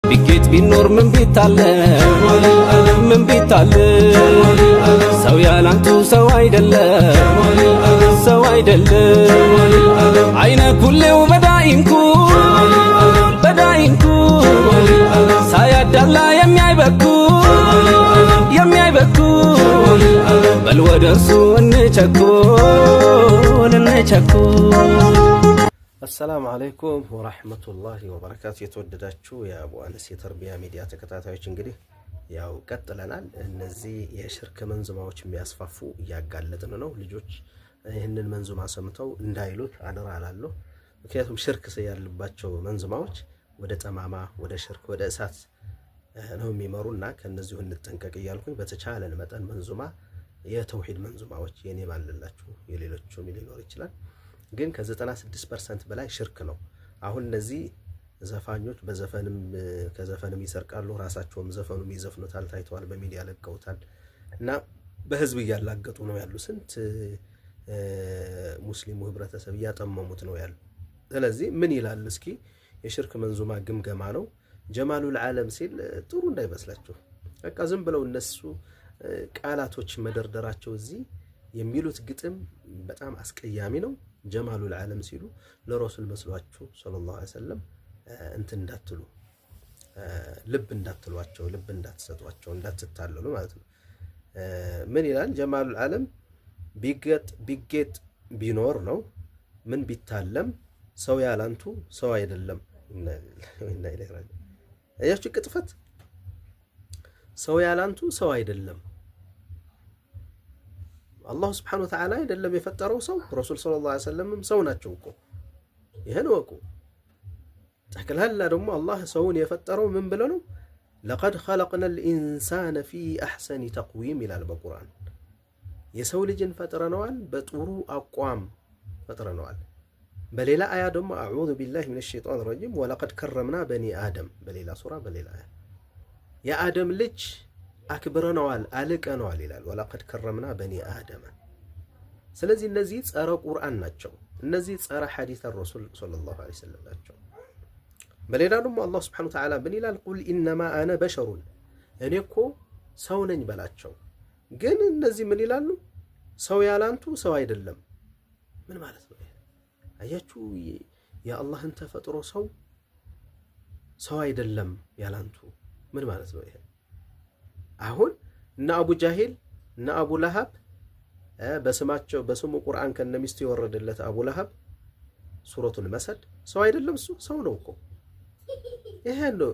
ቢጌጥ ቢኖር ምን ቢታለ ምን ቢታለ ሰው ያላንቱ ሰው አይደለም ሰው አይደለም አይነ ኩሌው በዳኢንኩ በዳኢንኩ ሳያዳላ የሚያይበኩ የሚያይበኩ በል ወደርሱ እንቸኩል እንቸኩል። አሰላሙ አለይኩም ወራህመቱላሂ ወበረካቱ። የተወደዳችሁ የአቡ አነስ የተርቢያ ሚዲያ ተከታታዮች እንግዲህ ያው ቀጥለናል። እነዚህ የሽርክ መንዙማዎች የሚያስፋፉ እያጋለጥን ነው። ልጆች ይህንን መንዙማ ሰምተው እንዳይሉት አደራ አላለሁ። ምክንያቱም ሽርክ ያለባቸው መንዙማዎች ወደ ጠማማ፣ ወደ ሽርክ፣ ወደ እሳት ነው የሚመሩና ከነዚሁ እንጠንቀቅ እያልኩኝ በተቻለን መጠን መንዙማ የተውሂድ መንዙማዎች የኔ ባልላችሁ የሌሎቹም ሊኖር ይችላል ግን ከ96% በላይ ሽርክ ነው። አሁን እነዚህ ዘፋኞች በዘፈንም ከዘፈንም ይሰርቃሉ፣ ራሳቸውም ዘፈኑም ይዘፍኑታል፣ ታይተዋል፣ በሚዲያ ለቀውታል እና በህዝብ እያላገጡ ነው ያሉ። ስንት ሙስሊሙ ህብረተሰብ እያጠመሙት ነው ያሉ። ስለዚህ ምን ይላል እስኪ የሽርክ መንዙማ ግምገማ ነው። ጀማሉል ዓለም ሲል ጥሩ እንዳይመስላችሁ። በቃ ዝም ብለው እነሱ ቃላቶች መደርደራቸው እዚህ የሚሉት ግጥም በጣም አስቀያሚ ነው። ጀማሉል ዓለም ሲሉ ለረሱል መስሏችሁ ሰለላሁ ዐለይሂ ወሰለም እንት እንዳትሉ፣ ልብ እንዳትሏቸው፣ ልብ እንዳትሰጧቸው፣ እንዳትታለሉ ማለት ነው። ምን ይላል ጀማሉል ዓለም? ቢጌጥ ቢኖር ነው ምን ቢታለም ሰው ያላንቱ ሰው አይደለም። አያችሁ ቅጥፈት። ሰው ያላንቱ ሰው አይደለም። አላህ ስብሓነሁ ወተዓላ አይደለም የፈጠረው ሰው፣ ረሱል ሰለላሁ ዐለይሂ ወሰለም ሰው ናቸው እኮ። ይሄን ወቁ። ጠቅላላ ደግሞ አላህ ሰውን የፈጠረው ምን ብሎ ነው? ለቀድ ኸለቅነል ኢንሳነ ፊ አሕሰኒ ተቅዊም ይላል በቁርአን። የሰው ልጅን ፈጥረነዋል በጥሩ አቋም ፈጥረነዋል። በሌላ አያ ደግሞ አዑዙ ቢላሂ ሚነ ሸይጣን ረጂም ወለቀድ ከረምና በኒ አደም፣ በሌላ ሱራ በሌላ አያ የአደም ልጅ አክብረነዋል አልቀነዋል ይላል። ወለቀድ ከረምና በኒ አደም። ስለዚህ እነዚህ ጸረ ቁርአን ናቸው። እነዚህ ጸረ ሐዲስ ረሱል ሰለላሁ ዐለይሂ ወሰለም ናቸው። በሌላ ደግሞ አላህ ሱብሓነሁ ወተዓላ ምን ይላል? ቁል ኢነማ አነ በሸሩን፣ እኔ እኮ ሰው ነኝ በላቸው። ግን እነዚህ ምን ይላሉ? ሰው ያላንቱ ሰው አይደለም። ምን ማለት ነው? አያችሁ የአላህን ተፈጥሮ ሰው አይደለም ያላንቱ ምን ማለት ነው? ይሄ አሁን እነ አቡ ጃሂል እነ አቡ ለሃብ በስማቸው በስሙ ቁርአን ከነሚስቱ የወረደለት አቡ ለሃብ ሱረቱል መሰድ ሰው አይደለም? እሱ ሰው ነው እኮ። ይሄ ነው